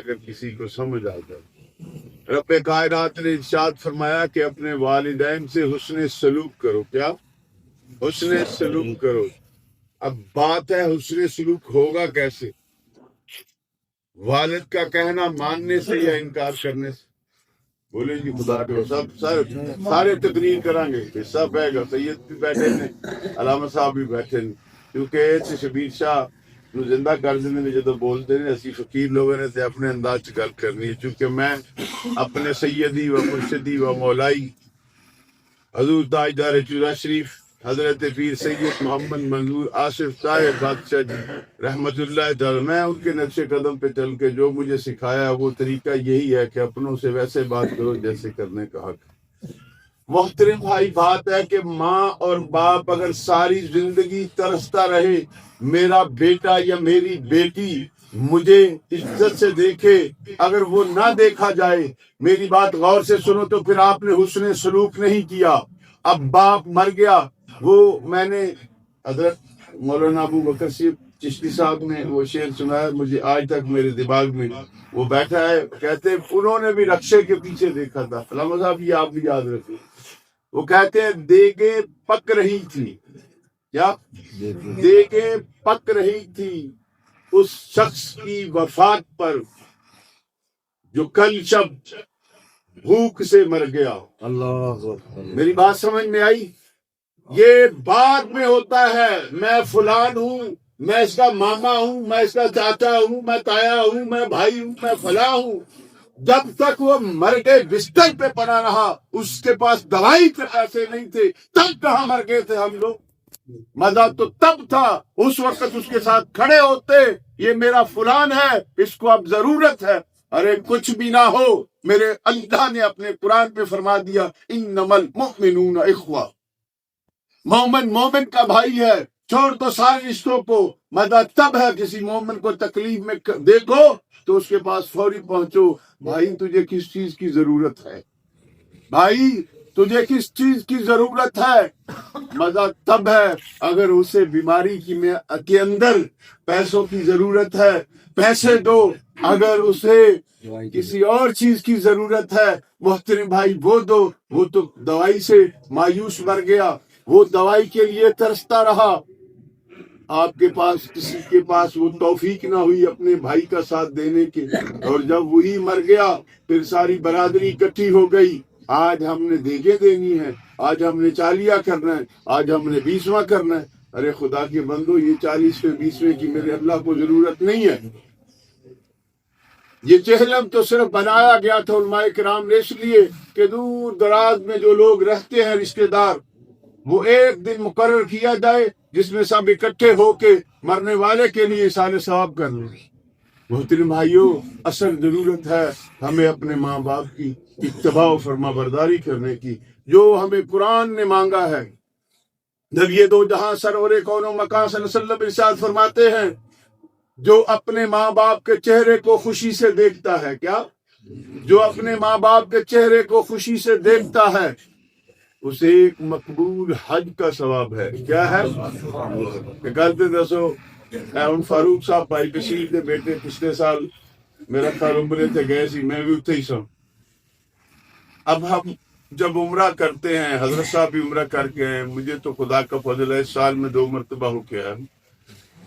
اگر کسی کو سمجھ آ جائے۔ رب کائنات نے ارشاد فرمایا کہ اپنے والدین سے حسن سلوک کرو۔ کیا؟ حسن سلوک کرو۔ اب بات ہے حسن سلوک ہوگا کیسے؟ والد کا کہنا ماننے سے یا انکار کرنے سے؟ بولے جی خدا کے سب سارے تقریر کریں گے، سب ہے گا، سید بھی بیٹھے نے، علامہ صاحب بھی بیٹھے نے، کیونکہ شبیر شاہ نو زندہ کر دینے نے جدو بولتے ہیں اسی فقیر لوگوں نے تے اپنے انداز چ گل کرنی ہے، چونکہ میں اپنے سیدی و مرشدی و مولائی حضور تاجدار چورا شریف حضرت پیر سید محمد منظور آصف طاہر بادشاہ جی رحمت اللہ تعالی، میں ان کے نقش قدم پہ چل کے جو مجھے سکھایا وہ طریقہ یہی ہے کہ اپنوں سے ویسے بات کرو جیسے کرنے کا حق۔ محترم بھائی، بات ہے کہ ماں اور باپ اگر ساری زندگی ترستا رہے میرا بیٹا یا میری بیٹی مجھے عزت سے دیکھے، اگر وہ نہ دیکھا جائے، میری بات غور سے سنو، تو پھر آپ نے حسن سلوک نہیں کیا۔ اب باپ مر گیا، وہ میں نے حضرت مولانا ابو بکر چشتی صاحب نے وہ شعر سنایا، مجھے آج تک میرے دماغ میں، وہ بیٹھا ہے، کہتے انہوں نے بھی رقشے کے پیچھے دیکھا تھا، علامہ صاحب یہ آپ بھی یاد رکھیں، وہ کہتے ہیں دیگیں پک رہی تھی، کیا دیگیں پک رہی تھی اس شخص کی وفات پر جو کل شب بھوک سے مر گیا۔ اللہ، میری بات سمجھ میں آئی؟ یہ بعد میں ہوتا ہے، میں فلان ہوں، میں اس کا ماما ہوں، میں اس کا چاچا ہوں، میں تایا ہوں، میں بھائی ہوں، میں فلاں ہوں۔ جب تک وہ مر گئے بستر پہ پڑا رہا، اس کے پاس دوائی کے پیسے نہیں تھے، تب کہاں مر گئے تھے ہم لوگ؟ مزہ تو تب تھا، اس وقت اس کے ساتھ کھڑے ہوتے، یہ میرا فلان ہے، اس کو اب ضرورت ہے۔ ارے کچھ بھی نہ ہو، میرے اللہ نے اپنے قرآن پہ فرما دیا انما المؤمنون اخوہ، مومن مومن کا بھائی ہے، چھوڑ تو سارے رشتوں کو۔ مزہ تب ہے کسی مومن کو تکلیف میں دیکھو تو اس کے پاس فوری پہنچو، بھائی تجھے کس چیز کی ضرورت ہے، بھائی تجھے کس چیز کی ضرورت ہے۔ مزہ تب ہے اگر اسے بیماری کے اندر پیسوں کی ضرورت ہے، پیسے دو، اگر اسے کسی اور چیز کی ضرورت ہے محترم بھائی وہ دو۔ وہ تو دوائی سے مایوس مر گیا، وہ دوائی کے لیے ترستا رہا، آپ کے پاس کسی کے پاس وہ توفیق نہ ہوئی اپنے بھائی کا ساتھ دینے کی، اور جب وہی مر گیا پھر ساری برادری اکٹھی ہو گئی، آج ہم نے دیگیں دینی ہے، آج ہم نے چالیہ کرنا ہے، آج ہم نے 20واں کرنا ہے۔ ارے خدا کے بندو، یہ 40ویں 20ویں کی میرے اللہ کو ضرورت نہیں ہے۔ یہ چہلم تو صرف بنایا گیا تھا علماء کرام نے اس لیے کہ دور دراز میں جو لوگ رہتے ہیں رشتہ دار، وہ ایک دن مقرر کیا جائے جس میں سب اکٹھے ہو کے مرنے والے کے لیے احسان ثواب کر لیں۔ محترم بھائیوں، اصل ضرورت ہے ہمیں اپنے ماں باپ کی اتباع و فرما برداری کرنے کی، جو ہمیں قرآن نے مانگا ہے۔ نبی دو جہاں سرور کون و مکان صلی اللہ علیہ وسلم ارشاد فرماتے ہیں جو اپنے ماں باپ کے چہرے کو خوشی سے دیکھتا ہے، کیا؟ جو اپنے ماں باپ کے چہرے کو خوشی سے دیکھتا ہے اسے ایک مقبول حج کا ثواب ہے۔ کیا ہے؟ کہتے دسو ان فاروق صاحب بھائی بشیر کے بیٹے پچھلے سال میرا خیال عمرے تھے گئے سی، میں بھی اتنے ہی سا۔ اب ہم جب عمرہ کرتے ہیں، حضرت صاحب بھی عمرہ کر کے ہیں، مجھے تو خدا کا فضل ہے سال میں 2 مرتبہ ہو کے ہے۔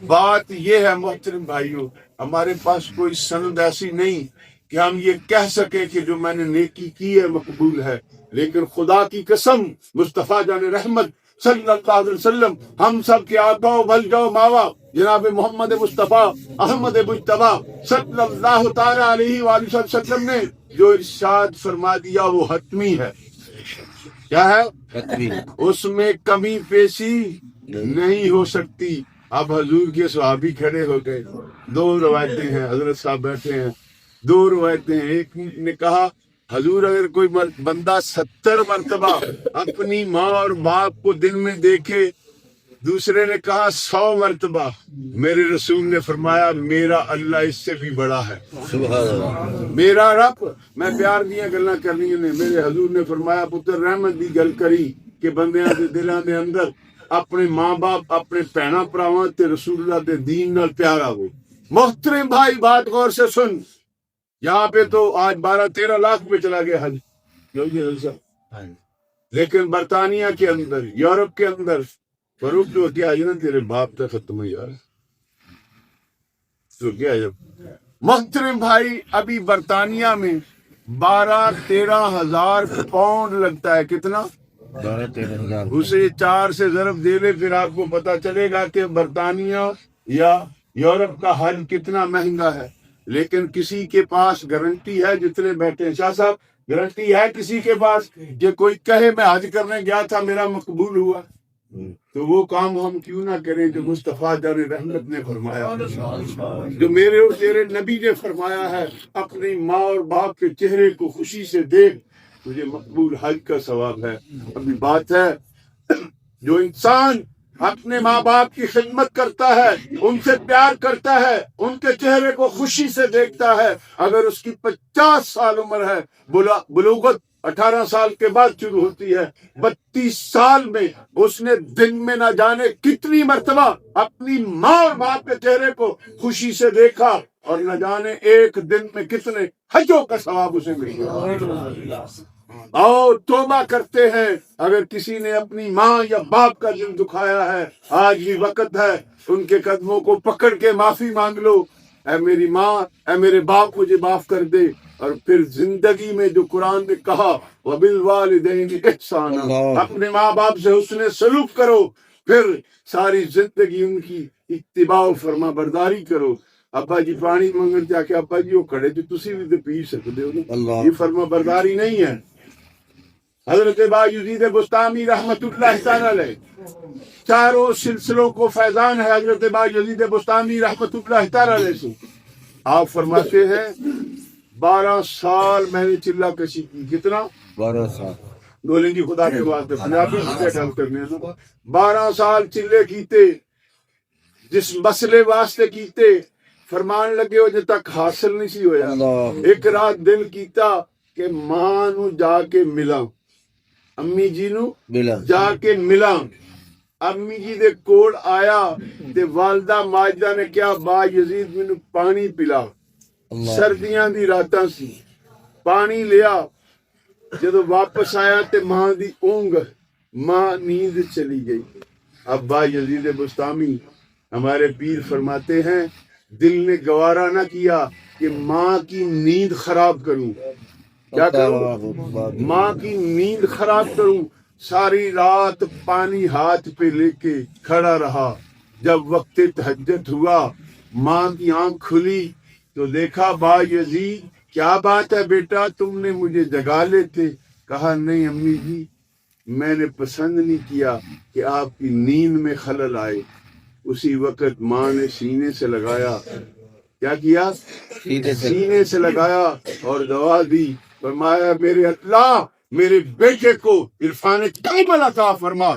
بات یہ ہے محترم بھائیوں، ہمارے پاس کوئی سند ایسی نہیں کہ ہم یہ کہہ سکیں کہ جو میں نے نیکی کی ہے مقبول ہے، لیکن خدا کی قسم مصطفیٰ جان رحمت صلی اللہ علیہ وسلم، ہم سب کے آقا و بلجا و ماوا جناب محمد مصطفیٰ احمد مجتبی صلی اللہ تعالی علیہ وآلہ وسلم نے جو ارشاد فرما دیا وہ حتمی ہے۔ کیا ہے؟ حتمی، اس میں کمی پیشی نہیں ہو سکتی۔ اب حضور کے صحابی کھڑے ہو گئے، 2 روایتیں ہیں، حضرت صاحب بیٹھے ہیں، 2 روایتیں ہیں۔ ایک نے کہا حضور اگر کوئی بندہ 70 مرتبہ اپنی ماں اور باپ کو دن میں دیکھے، دوسرے نے کہا 100 مرتبہ، میرے رسول نے فرمایا میرا اللہ اس سے بھی بڑا ہے۔ سبحان اللہ، میرا رب، میں پیار دیا گلاں کرنی نے، میرے حضور نے فرمایا پتر رحمت دی گل کری کہ بندیاں دے دلاں دے اندر اپنے ماں باپ، اپنے بھیناں بھراواں تے رسول اللہ دے دین نال پیار آوے۔ محترم بھائی بات غور سے سن، یہاں پہ تو آج 12-13 لاکھ پہ چلا گیا حج، لیکن برطانیہ کے اندر، یورپ کے اندر فروخت جو کیا ہے نا تیرے باپ تک ختم ہے یار، تو کیا ہے محترم بھائی، ابھی برطانیہ میں 12-13 ہزار پاؤنڈ لگتا ہے، کتنا؟ 12-13 ہزار۔ اسے 4 سے ضرب دے لے، پھر آپ کو پتا چلے گا کہ برطانیہ یا یورپ کا حج کتنا مہنگا ہے۔ لیکن کسی کے پاس گارنٹی ہے، جتنے بیٹھے ہیں شاہ صاحب، گارنٹی ہے کسی کے پاس کہ کوئی کہے میں حج کرنے گیا تھا میرا مقبول ہوا؟ تو وہ کام ہم کیوں نہ کریں جو مصطفیٰ جان رحمت نے فرمایا، جو میرے اور تیرے نبی نے فرمایا ہے، اپنی ماں اور باپ کے چہرے کو خوشی سے دیکھ، تجھے مقبول حج کا ثواب ہے۔ ابھی بات ہے، جو انسان اپنے ماں باپ کی خدمت کرتا ہے، ان سے پیار کرتا ہے، ان کے چہرے کو خوشی سے دیکھتا ہے، اگر اس کی 50 سال عمر ہے، بلوغت 18 سال کے بعد شروع ہوتی ہے، 32 سال میں اس نے دن میں نہ جانے کتنی مرتبہ اپنی ماں اور باپ کے چہرے کو خوشی سے دیکھا، اور نہ جانے ایک دن میں کتنے حجوں کا ثواب اسے مل گیا۔ اور توبہ کرتے ہیں، اگر کسی نے اپنی ماں یا باپ کا دل دکھایا ہے، آج بھی وقت ہے، ان کے قدموں کو پکڑ کے معافی مانگ لو، اے میری ماں، اے میرے باپ، مجھے معاف کر دے۔ اور پھر زندگی میں جو قرآن نے کہا وَبِالْوَالِدَيْنِ إِحْسَانًا، اپنے ماں باپ سے حسن سلوک کرو، پھر ساری زندگی ان کی اتباع و فرما برداری کرو۔ ابا جی پانی منگن جا کے ابا جی وہ کھڑے جو تسی بھی تو پی سکتے ہو نا، یہ فرما برداری نہیں ہے۔ حضرت بایزید بسطامی رحمت اللہ تعالی علیہ، چاروں سلسلوں کو فیضان ہے حضرت بایزید بسطامی رحمت اللہ تعالی علیہ سے۔ آپ فرماتے ہیں 12 سال میں نے چلہ کشی کی، کتنا؟ 12 سال۔ بولیں گی خدا کے واسطے، پنجابی سے ڈھل کرنے نا، 12 سال چلے کیتے، جس مسئلے واسطے کیتے، فرمان لگے ہو جب تک حاصل نہیں سی ہویا۔ ایک رات دل کیتا کہ ماں نو جا کے ملاں، امی جی نو جا کے ملاں۔ امی جی دے کول آیا تے والدہ ماجدہ نے کیا، با یزید مینوں پانی پلا، سردیاں دی راتاں سی، پانی لیا، جدو واپس آیا تے ماں دی اونگ، ماں نیند چلی گئی۔ اب با یزید بسطامی ہمارے پیر فرماتے ہیں، دل نے گوارا نہ کیا کہ ماں کی نیند خراب کروں، کیا کروں؟ ماں کی نیند خراب کروں۔ ساری رات پانی ہاتھ پہ لے کے کھڑا رہا، جب وقت تہجد ہوا، ماں کی آنکھ کھلی تو دیکھا با یزید، کیا بات ہے بیٹا، تم نے مجھے جگا لیتے؟ کہا نہیں امی جی، میں نے پسند نہیں کیا کہ آپ کی نیند میں خلل آئے۔ اسی وقت ماں نے سینے سے لگایا، کیا کیا؟ سینے سے لگایا اور دعا دی، فرمایا میرے اللہ میرے بیٹے کو عرفان کامل عطا فرما۔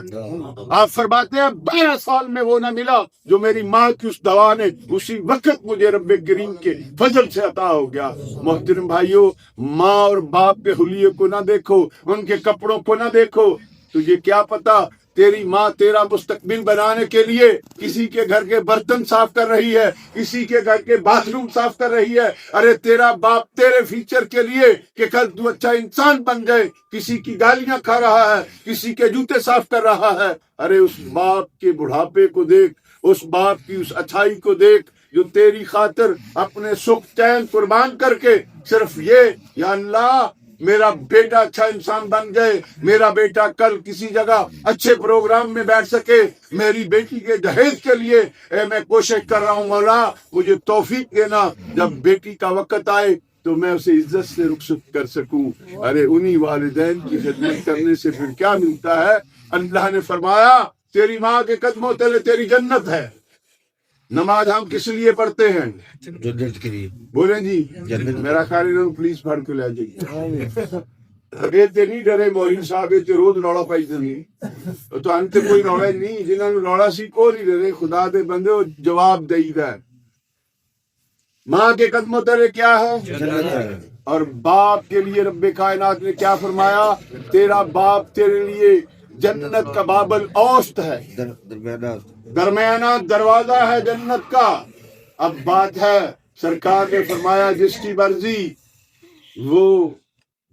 آپ فرماتے ہیں 12 سال میں وہ نہ ملا جو میری ماں کی اس دعا نے اسی وقت مجھے رب کریم کے فضل سے عطا ہو گیا۔ محترم بھائیو، ماں اور باپ کے حلیے کو نہ دیکھو، ان کے کپڑوں کو نہ دیکھو، تجھے کیا پتا تیری ماں تیرا مستقبل بنانے کے لیے کسی کے گھر کے برتن صاف کر رہی ہے، کسی کے گھر کے باتھ روم صاف کر رہی ہے۔ ارے تیرا باپ تیرے فیوچر کے لیے کہ کل تو اچھا انسان بن جائے، کسی کی گالیاں کھا رہا ہے، کسی کے جوتے صاف کر رہا ہے۔ ارے اس باپ کے بڑھاپے کو دیکھ، اس باپ کی اس اچھائی کو دیکھ جو تیری خاطر اپنے سکھ چین قربان کر کے صرف یہ، یا اللہ میرا بیٹا اچھا انسان بن جائے، میرا بیٹا کل کسی جگہ اچھے پروگرام میں بیٹھ سکے، میری بیٹی کے جہیز کے لیے اے میں کوشش کر رہا ہوں، مولا مجھے توفیق دینا، جب بیٹی کا وقت آئے تو میں اسے عزت سے رخصت کر سکوں۔ ارے انہی والدین کی خدمت کرنے سے پھر کیا ملتا ہے؟ اللہ نے فرمایا تیری ماں کے قدموں تلے تیری جنت ہے۔ نماز ہم کس لیے پڑھتے ہیں؟ جنت کے لیے بولیں جی، میرا خیال انہوں پولیس پھڑ کے لے جائیے۔ یہ نہیں ڈرے مولوی صاحب، یہ روز روڑا پائی دیں تو انت کوئی روڑا نہیں، جنہوں نے روڑا سی کو نہیں ڈرے، خدا دے بندے وہ جواب دئی دا ہے۔ ماں کے قدموں تلے کیا ہے؟ اور باپ کے لیے رب کائنات نے کیا فرمایا؟ تیرا باپ تیرے لیے جنت کا باب الاوسط ہے، درمیانہ دروازہ ہے جنت کا۔ اب بات ہے، سرکار نے فرمایا جس کی مرضی وہ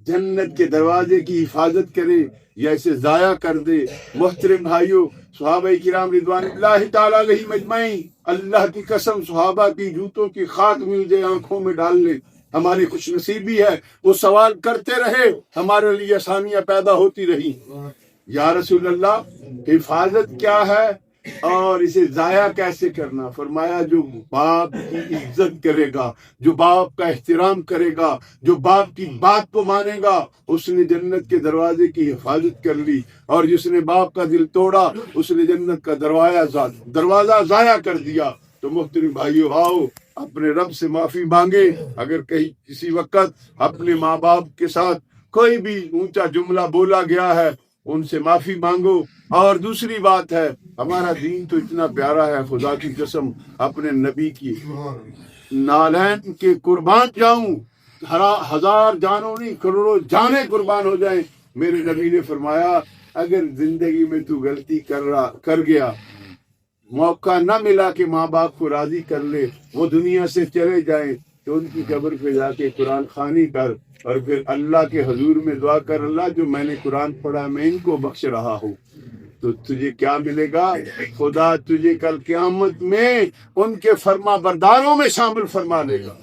جنت کے دروازے کی حفاظت کرے یا اسے ضائع کر دے۔ محترم بھائیوں، صحابہ کرام رضوان اللہ تعالیٰ علیہم اجمعین، اللہ کی قسم صحابہ کی جوتوں کی خاک مل جائے آنکھوں میں ڈال لیں، ہماری خوش نصیبی ہے۔ وہ سوال کرتے رہے، ہمارے لیے آسانیاں پیدا ہوتی رہی۔ یا رسول اللہ، حفاظت کیا ہے اور اسے ضائع کیسے کرنا؟ فرمایا جو باپ کی عزت کرے گا، جو باپ کا احترام کرے گا، جو باپ کی بات کو مانے گا، اس نے جنت کے دروازے کی حفاظت کر لی، اور جس نے باپ کا دل توڑا اس نے جنت کا دروازہ ضائع کر دیا۔ تو محترم بھائیو، آؤ اپنے رب سے معافی مانگے۔ اگر کہیں کسی وقت اپنے ماں باپ کے ساتھ کوئی بھی اونچا جملہ بولا گیا ہے، ان سے معافی مانگو۔ اور دوسری بات ہے، ہمارا دین تو اتنا پیارا ہے، خدا کی قسم اپنے نبی کی نالین کے قربان جاؤں، ہزار جانوں نہیں کروڑوں جانیں قربان ہو جائیں۔ میرے نبی نے فرمایا اگر زندگی میں تو غلطی کر گیا، موقع نہ ملا کہ ماں باپ کو راضی کر لے، وہ دنیا سے چلے جائیں، تو ان کی قبر پہ جا کے قرآن خوانی کر، اور پھر اللہ کے حضور میں دعا کر، اللہ جو میں نے قرآن پڑھا میں ان کو بخش رہا ہوں، تو تجھے کیا ملے گا؟ خدا تجھے کل قیامت میں ان کے فرما برداروں میں شامل فرما لے گا۔